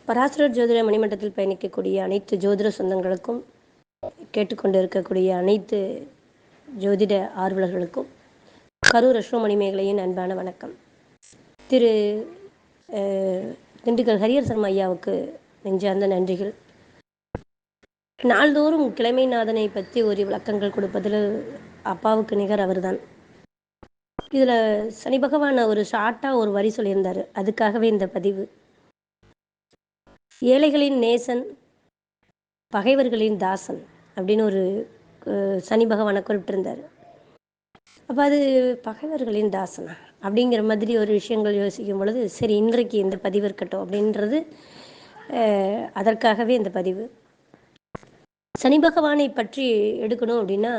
பராசரர் ஜோதிட மணிமண்டலத்தில் பயணிக்கக்கூடிய அனைத்து ஜோதிட சொந்தங்களுக்கும், கேட்டுக்கொண்டு இருக்கக்கூடிய அனைத்து ஜோதிட ஆர்வலர்களுக்கும் கரூர் அஸ்ட்ரோ மணிமேகலையின் அன்பான வணக்கம். திரு திண்டுக்கல் ஹரியர் சர்மா ஐயாவுக்கு நெஞ்சார்ந்த நன்றிகள். நாள்தோறும் கிழமைநாதனை பற்றி ஒரு விளக்கங்கள் கொடுப்பதில் அப்பாவுக்கு நிகர் அவர்தான். இதில் சனி பகவான் ஒரு ஷார்ட்டாக ஒரு வரி சொல்லியிருந்தார். அதுக்காகவே இந்த பதிவு. ஏழைகளின் நேசன், பகைவர்களின் தாசன் அப்படின்னு ஒரு சனி பகவானை குறிப்பிட்டிருந்தார். அப்போ அது பகைவர்களின் தாசனா அப்படிங்கிற மாதிரி ஒரு விஷயங்கள் யோசிக்கும் பொழுது, சரி இன்றைக்கு இந்த பதிவு இருக்கட்டும் அப்படின்றது, அதற்காகவே இந்த பதிவு. சனி பகவானை பற்றி எடுக்கணும் அப்படின்னா,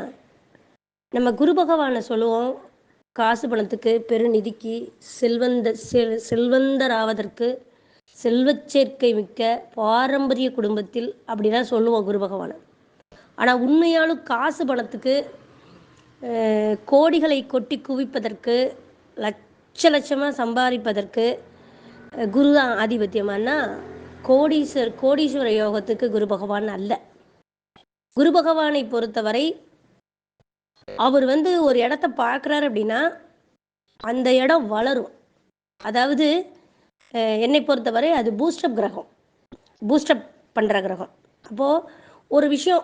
நம்ம குரு பகவானை சொல்லுவோம் காசு பணத்துக்கு, பெருநிதிக்கு, செல்வந்தராவதற்கு, செல்வச்சேர்க்கை மிக்க பாரம்பரிய குடும்பத்தில் அப்படிதான் சொல்லுவோம் குரு பகவானை. ஆனால் உண்மையாலும் காசு பணத்துக்கு, கோடிகளை கொட்டி குவிப்பதற்கு, லட்சமாக சம்பாதிப்பதற்கு குரு தான் ஆதிபத்தியமானா, கோடீஸ்வர யோகத்துக்கு குரு பகவான் அல்ல. குரு பகவானை பொறுத்தவரை அவர் ஒரு இடத்த பார்க்குறாரு அப்படின்னா அந்த இடம் வளரும். அதாவது என்னை பொறுத்தவரை அது பூஸ்டப் கிரகம், பூஸ்டப் பண்ணுற கிரகம். அப்போது ஒரு விஷயம்,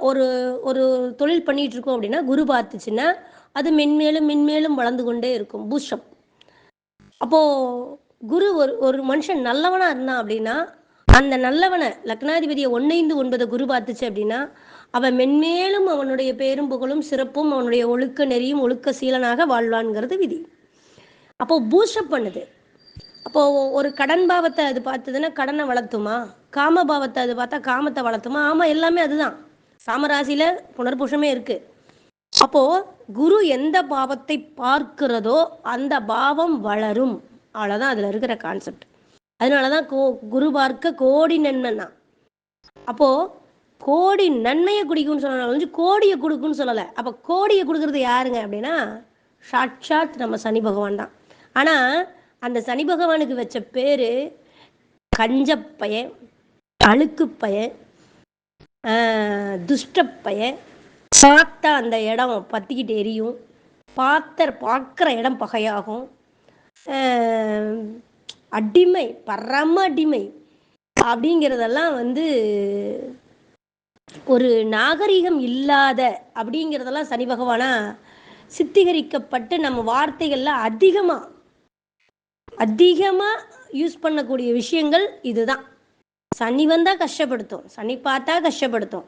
ஒரு தொழில் பண்ணிகிட்டு இருக்கோம் அப்படின்னா குரு பார்த்துச்சுன்னா அது மென்மேலும் வளர்ந்து கொண்டே இருக்கும், பூஸ்டப். அப்போது குரு ஒரு மனுஷன் நல்லவனாக இருந்தான் அப்படின்னா, அந்த நல்லவனை லக்னாதிபதியை 1-5-9 குரு பார்த்துச்சு அப்படின்னா அவன் மென்மேலும் அவனுடைய பேரும் புகழும் சிறப்பும் அவனுடைய ஒழுக்க நெறியும் ஒழுக்க சீலனாக வாழ்வான்ங்கிறது விதி. அப்போது பூஸ்டப் பண்ணுது. அப்போது ஒரு கடன் பாவத்தை அது பார்த்ததுன்னா கடனை வளர்த்துமா, காம பாவத்தை அது பார்த்தா காமத்தை வளர்த்துமா? ஆமாம், எல்லாமே அதுதான். காமராசியில் புனர்புஷமே இருக்குது. அப்போது குரு எந்த பாவத்தை பார்க்கிறதோ அந்த பாவம் வளரும். அவ்வளோதான் அதில் இருக்கிற கான்செப்ட். அதனால தான் குரு பார்க்க கோடி நன்மைன்னா. அப்போது கோடி நன்மையை குடிக்கும்னு சொல்லலாம், கோடியை கொடுக்குன்னு சொல்லலை. அப்போ கோடியை கொடுக்கறது யாருங்க அப்படின்னா சாட்சாத் நம்ம சனி பகவான் தான். ஆனால் அந்த சனி பகவானுக்கு வச்ச பேர் கஞ்சப்பய, அழுக்குப்பய, துஷ்டப்பய. பார்த்தா அந்த இடம் பற்றிக்கிட்டு எரியும், பார்க்குற இடம் பகையாகும், அடிமை, பரம அடிமை அப்படிங்கிறதெல்லாம் ஒரு நாகரிகம் இல்லாத அப்படிங்கிறதெல்லாம் சனி பகவானா சித்தீகரிக்கப்பட்டு நம்ம வார்த்தைகளில் அதிகமாக யூஸ் பண்ணக்கூடிய விஷயங்கள் இதுதான். சனி வந்தால் கஷ்டப்படுத்தும், சனி பார்த்தா கஷ்டப்படுத்தும்.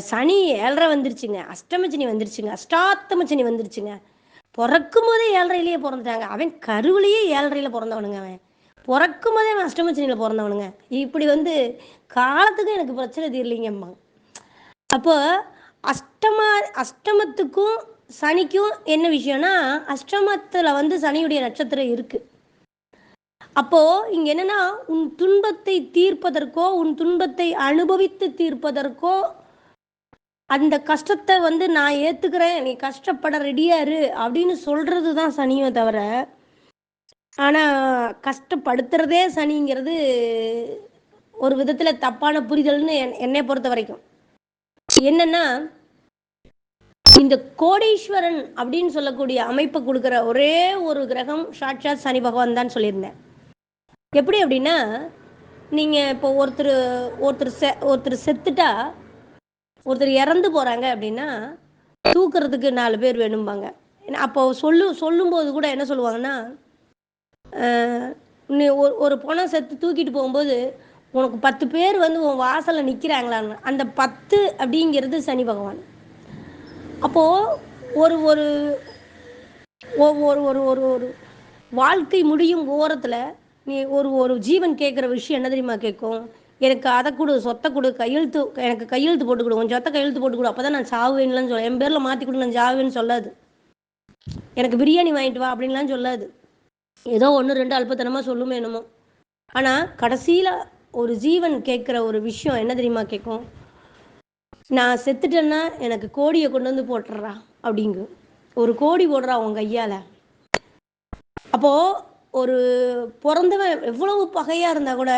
சனி 7.5 வந்துருச்சுங்க, அஷ்டமச்சனி வந்துருச்சுங்க, அஷ்டாத்தமச்சனி வந்துருச்சுங்க. பிறக்கும் போதே 7.5லேயே பிறந்துட்டாங்க. அவன் கருவிலேயே 7.5ல பிறந்தவனுங்க. அவன் பிறக்கும் போதே அவன் அஷ்டமச்சனியில் பிறந்தவனுங்க. இப்படி காலத்துக்கும் எனக்கு பிரச்சனை தீரலைங்கம்மா. அப்போ அஷ்டமத்துக்கும் சனிக்கும் என்ன விஷயம்னா, அஷ்டமத்தில் சனியுடைய நட்சத்திரம் இருக்குது. அப்போது இங்கே என்னென்னா, உன் துன்பத்தை தீர்ப்பதற்கோ உன் துன்பத்தை அனுபவித்து தீர்ப்பதற்கோ அந்த கஷ்டத்தை நான் ஏற்றுக்கிறேன், நீ கஷ்டப்பட ரெடியாரு அப்படின்னு சொல்கிறது தான் சனியை தவிர, ஆனால் கஷ்டப்படுத்துறதே சனிங்கிறது ஒரு விதத்தில் தப்பான புரிதல்னு என்னை பொறுத்த வரைக்கும். என்னன்னா, இந்த கோடீஸ்வரன் அப்படின்னு சொல்லக்கூடிய அமைப்பை கொடுக்குற ஒரே ஒரு கிரகம் சாட்சாத் சனி பகவான் தான் சொல்லியிருந்தேன். எப்படி அப்படின்னா, நீங்கள் இப்போ ஒருத்தர் செத்துட்டா, ஒருத்தர் இறந்து போகிறாங்க அப்படின்னா தூக்குறதுக்கு 4 பேர் வேணும்பாங்க. அப்போ சொல்லும்போது கூட என்ன சொல்லுவாங்கன்னா, நீ ஒரு பணம் செத்து தூக்கிட்டு போகும்போது உனக்கு 10 பேர் உன் வாசலில் நிற்கிறாங்களான்னு. அந்த 10 அப்படிங்கிறது சனி பகவான். அப்போது ஒரு ஒரு ஒரு ஒரு ஒரு வாழ்க்கை முடியும் ஓரத்தில் நீ ஒரு ஜீவன் கேட்குற விஷயம் என்ன தெரியுமா கேட்கும்? எனக்கு அதை கொடு, சொத்தை கொடு, எனக்கு கையெழுத்து போட்டு கொடு, கொஞ்சம் சொத்தை கையெழுத்து போட்டு கொடு, அப்போ தான் நான் சாவுவேன்லாம் சொல்ல. என் பேரில் மாற்றி கொடு, நான் சாவுவேன்னு சொல்லாது. எனக்கு பிரியாணி வாங்கிட்டு வா அப்படின்லாம் சொல்லாது. ஏதோ 1-2 அல்பத்தனமாக சொல்லுமே என்னமோ. ஆனால் கடைசியில் ஒரு ஜீவன் கேட்குற ஒரு விஷயம் என்ன தெரியுமா கேட்கும்? நான் செத்துட்டேன்னா எனக்கு கோடியை கொண்டு போட்டுறா அப்படிங்கு. 1 கோடி போடுறா உன் கையால். அப்போது ஒரு பிறந்தவன் எவ்வளவு பகையாக இருந்தால் கூட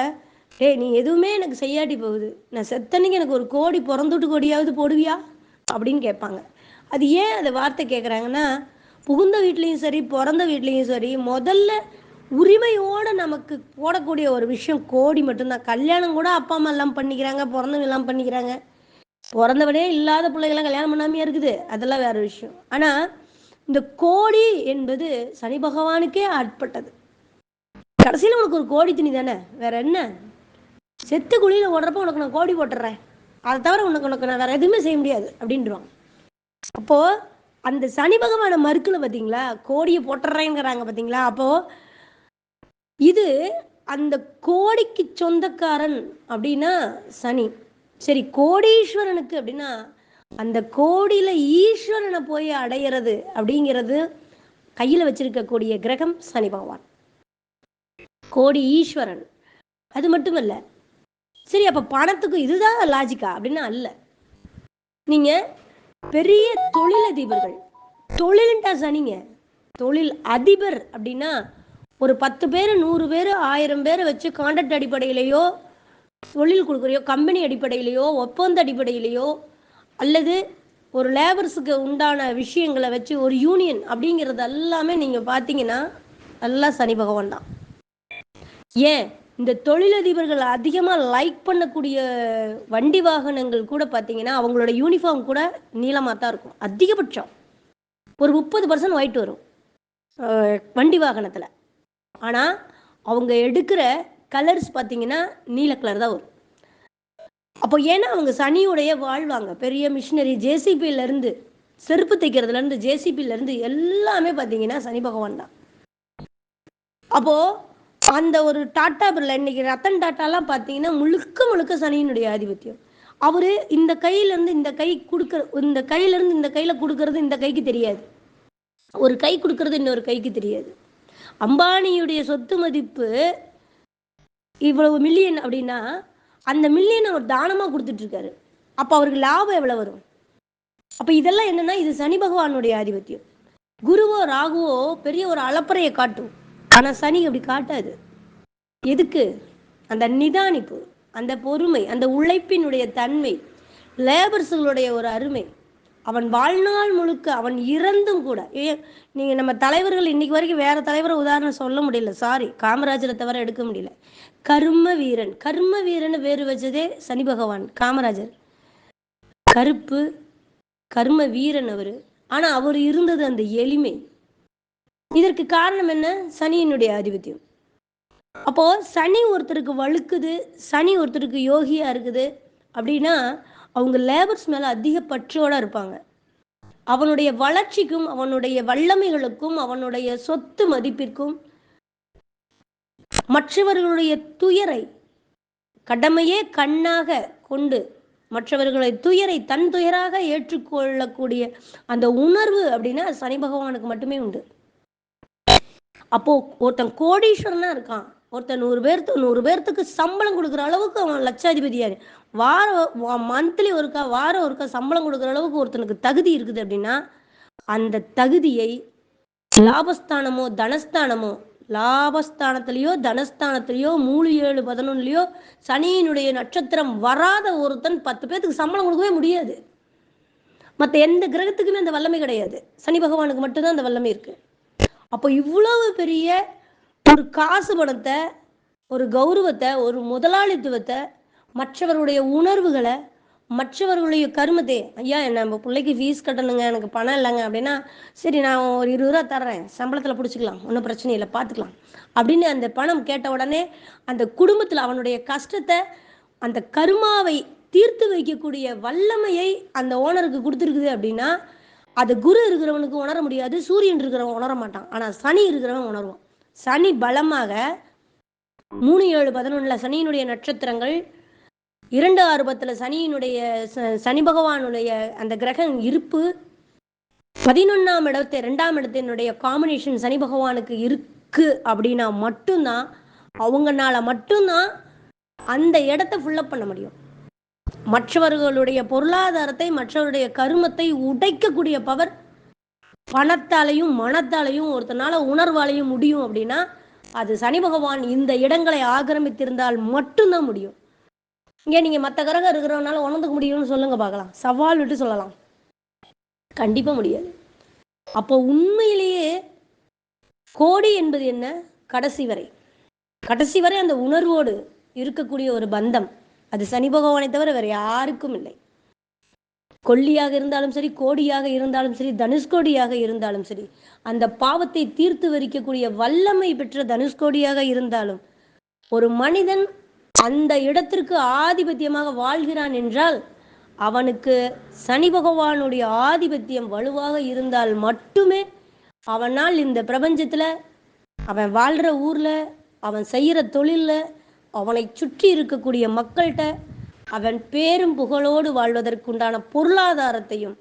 நீ எதுவுமே எனக்கு செய்யாட்டி போகுது, நான் செத்தன்னைக்கு எனக்கு ஒரு கோடி பிறந்துட்டு கோடியாவது போடுவியா அப்படின்னு கேட்பாங்க. அது ஏன் அந்த வார்த்தை கேட்குறாங்கன்னா, புகுந்த வீட்லேயும் சரி பிறந்த வீட்லேயும் சரி முதல்ல உரிமையோடு நமக்கு போடக்கூடிய ஒரு விஷயம் கோடி மட்டும்தான். கல்யாணம் கூட அப்பா அம்மா எல்லாம் பண்ணிக்கிறாங்க, பிறந்தவங்க எல்லாம் பண்ணிக்கிறாங்க. பிறந்தவனே இல்லாத பிள்ளைகள்லாம் கல்யாணம் பண்ணாமையா இருக்குது, அதெல்லாம் வேற விஷயம். ஆனால் இந்த கோடி என்பது சனி பகவானுக்கே ஆட்பட்டது. கடைசியில் உனக்கு ஒரு கோடி துணி தானே, வேற என்ன? செத்து குழியில் ஓடுறப்ப உனக்கு நான் கோடி போட்டுறேன், அதை தவிர உனக்கு நான் வேற எதுவுமே செய்ய முடியாது அப்படின்றான். அப்போ அந்த சனி பகவான மறுக்கல பார்த்தீங்களா, கோடியை போட்டுறேங்கிறாங்க பார்த்தீங்களா. அப்போ இது அந்த கோடிக்கு சொந்தக்காரன் அப்படின்னா சனி. சரி, கோடீஸ்வரனுக்கு அப்படின்னா அந்த கோடியில ஈஸ்வரனை போய் அடையிறது அப்படிங்கிறது கையில் வச்சிருக்கக்கூடிய கிரகம் சனி பகவான், கோடி ஈஸ்வரன். அது மட்டுமல்ல, சரி அப்ப பணத்துக்கு இதுதான் லாஜிக்கா அப்படின்னா அல்ல. நீங்க பெரிய தொழிலதிபர்கள், தொழில்ண்டா சனிங்க. தொழில் அதிபர் அப்படின்னா ஒரு 10 பேர் 100 பேர் 1000 பேரை வச்சு கான்ட்ராக்ட் அடிப்படையிலேயோ தொழில் கொடுக்குறையோ கம்பெனி அடிப்படையிலையோ ஒப்பந்த அடிப்படையிலையோ அல்லது ஒரு லேபர்ஸுக்கு உண்டான விஷயங்களை வச்சு ஒரு யூனியன் அப்படிங்கிறது எல்லாமே நீங்கள் பார்த்தீங்கன்னா எல்லாம் சனி பகவான் தான். ஏன் இந்த தொழிலதிபர்கள் அதிகமாக லைக் பண்ணக்கூடிய வண்டி வாகனங்கள் கூட பார்த்தீங்கன்னா அவங்களோட யூனிஃபார்ம் கூட நீளமாக தான் இருக்கும். அதிகபட்சம் ஒரு 30% ஒயிட் வரும் வண்டி வாகனத்தில். ஆனால் அவங்க எடுக்கிற கலர்ஸ் பார்த்தீங்கன்னா நீல கலர் தான் வரும். அப்போ ஏன்னா அவங்க சனியோடைய வாழ்வாங்க. பெரிய மிஷினரி ஜேசிபியிலேருந்து செருப்பு தைக்கிறதுலேருந்து ஜேசிபியிலேருந்து எல்லாமே பார்த்தீங்கன்னா சனி பகவான் தான். அப்போது அந்த ஒரு டாட்டா பிர்லா இன்னைக்கு ரத்தன் டாட்டாலாம் பார்த்தீங்கன்னா முழுக்க முழுக்க சனியினுடைய ஆதிபத்தியம். அவர் இந்த கையிலேருந்து இந்த கை கொடுக்குற, இந்த கையிலேருந்து இந்த கையில் கொடுக்கறது இந்த கைக்கு தெரியாது, ஒரு கை கொடுக்கறது இன்னொரு கைக்கு தெரியாது. அம்பானியுடைய சொத்து மதிப்பு இவ்வளவு மில்லியன் அப்படின்னா அந்த மில்லியன் அவர் தானமாக கொடுத்துட்ருக்காரு. அப்போ அவருக்கு லாபம் எவ்வளோ வரும்? அப்போ இதெல்லாம் என்னென்னா இது சனி பகவானுடைய ஆதிபத்தியம். குருவோ ராகுவோ பெரிய ஒரு அளப்பறையை காட்டும், ஆனால் சனி அப்படி காட்டாது. எதுக்கு? அந்த நிதானிப்பு, அந்த பொறுமை, அந்த உழைப்பினுடைய தன்மை, லேபர்ஸுகளுடைய ஒரு அருமை. அவன் வாழ்நாள் முழுக்க அவன் இறந்தும் கூட, நீங்கள் நம்ம தலைவர்கள் இன்னைக்கு வரைக்கும் வேறு தலைவரை உதாரணம் சொல்ல முடியல, சாரி, காமராஜரை தவிர எடுக்க முடியல. கர்ம வீரன், கர்ம வீரன் வேறு வச்சதே சனி பகவான். காமராஜர் கருப்பு கர்ம வீரன் அவர். ஆனால் அவர் இருந்தது அந்த எளிமை. இதற்கு காரணம் என்ன? சனியினுடைய ஆதிபத்தியம். அப்போ சனி ஒருத்தருக்கு வழுக்குது, சனி ஒருத்தருக்கு யோகியா இருக்குது அப்படின்னா அவங்க லேபர்ஸ் மேல அதிக பற்றோட இருப்பாங்க. அவனுடைய வளர்ச்சிக்கும் அவனுடைய வல்லமைகளுக்கும் அவனுடைய சொத்து மதிப்பிற்கும் மற்றவர்களுடைய துயரை கடமையே கண்ணாக கொண்டு மற்றவர்களை துயரை தன் துயராக ஏற்றுக்கொள்ளக்கூடிய அந்த உணர்வு அப்படின்னா சனி பகவானுக்கு மட்டுமே உண்டு. அப்போ ஒருத்தன் கோடீஸ்வரனா இருக்கான், ஒருத்தன் 100 பேர்த்துக்கு சம்பளம் கொடுக்குற அளவுக்கு அவன் லட்சாதிபதியாரு, மந்த்லி ஒருக்கா வாரம் ஒருக்கா சம்பளம் கொடுக்குற அளவுக்கு ஒருத்தனுக்கு தகுதி இருக்குது அப்படின்னா அந்த தகுதியை லாபஸ்தானமோ தனஸ்தானமோ, லாபஸ்தானத்திலேயோ தனஸ்தானத்திலேயோ 3 7 11 சனியினுடைய நட்சத்திரம் வராத ஒருத்தன் 10 பேர்த்துக்கு சம்பளம் கொடுக்கவே முடியாது. மற்ற எந்த கிரகத்துக்குமே அந்த வல்லமை கிடையாது, சனி பகவானுக்கு மட்டும்தான் அந்த வல்லமை இருக்கு. அப்போ இவ்வளவு பெரிய ஒரு காசு பணத்தை, ஒரு கௌரவத்தை, ஒரு முதலாளித்துவத்தை, மற்றவருடைய உணர்வுகளை, மற்றவர்களுடைய கருமத்தை, ஐயா நம்ம பிள்ளைக்கு ஃபீஸ் கட்டணுங்க, எனக்கு பணம் இல்லைங்க அப்படின்னா சரி நான் ஒரு 20 ரூபா தர்றேன், சம்பளத்தில் பிடிச்சிக்கலாம், ஒன்றும் பிரச்சனை இல்லை, பார்த்துக்கலாம் அப்படின்னு அந்த பணம் கேட்ட உடனே அந்த குடும்பத்தில் அவனுடைய கஷ்டத்தை, அந்த கருமாவை தீர்த்து வைக்கக்கூடிய வல்லமையை அந்த ஓனருக்கு கொடுத்துருக்குது அப்படின்னா அது குரு இருக்கிறவனுக்கு உணர முடியாது, சூரியன் இருக்கிறவன் உணர மாட்டான். ஆனால் சனி இருக்கிறவன் உணர்வான். சனி பலமாக 3 7 11 சனியினுடைய நட்சத்திரங்கள், 2 6 10 சனியினுடைய சனி பகவானுடைய அந்த கிரகம் இருப்பு, 11ஆம் இடத்தை 2ஆம் இடத்தினுடைய காம்பினேஷன் சனி பகவானுக்கு இருக்கு அப்படின்னா மட்டும்தான் அவங்கனால மட்டும்தான் அந்த இடத்தை ஃபுல்லப் பண்ண முடியும். மற்றவர்களுடைய பொருளாதாரத்தை, மற்றவருடைய கருமத்தை உடைக்கக்கூடிய பவர் பணத்தாலையும் மனத்தாலையும் ஒருத்தனால உணர்வாலையும் முடியும் அப்படின்னா அது சனி பகவான் இந்த இடங்களை ஆக்கிரமித்திருந்தால் மட்டும்தான் முடியும். இங்கே நீங்கள் மற்ற கிரகம் இருக்கிறவனால உணர்ந்துக்க முடியும்னு சொல்லுங்க பார்க்கலாம். சவால் விட்டு சொல்லலாம். கண்டிப்பாக முடியாது. அப்போ உண்மையிலேயே கோடி என்பது என்ன? கடைசி வரை கடைசி வரை அந்த உணர்வோடு இருக்கக்கூடிய ஒரு பந்தம். அது சனி பகவானை தவிர வேறு யாருக்கும் இல்லை. கொல்லியாக இருந்தாலும் சரி, கோடியாக இருந்தாலும் சரி, தனுஷ்கோடியாக இருந்தாலும் சரி, அந்த பாவத்தை தீர்த்து வரிக்கக்கூடிய வல்லமை பெற்ற தனுஷ்கோடியாக இருந்தாலும் ஒரு மனிதன் அந்த இடத்திற்கு ஆதிபத்தியமாக வாழ்கிறான் என்றால் அவனுக்கு சனி பகவானுடைய ஆதிபத்தியம் வலுவாக இருந்தால் மட்டுமே அவனால் இந்த பிரபஞ்சத்தில் அவன் வாழ்கிற ஊரில் அவன் செய்கிற தொழிலில் அவனை சுற்றி இருக்கக்கூடிய மக்கள்கிட்ட அவன் பேரும் புகழோடு வாழ்வதற்குண்டான பொருளாதாரத்தையும்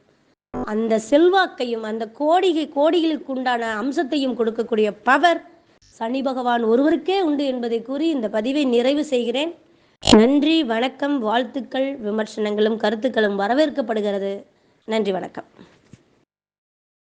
அந்த செல்வாக்கையும் அந்த கோடிகளுக்கு உண்டான அம்சத்தையும் கொடுக்கக்கூடிய பவர் சனி பகவான் ஒருவருக்கே உண்டு என்பதை கூறி இந்த பதிவை நிறைவு செய்கிறேன். நன்றி, வணக்கம், வாழ்த்துக்கள், விமர்சனங்களும் கருத்துக்களும் வரவேற்கப்படுகிறது. நன்றி, வணக்கம்.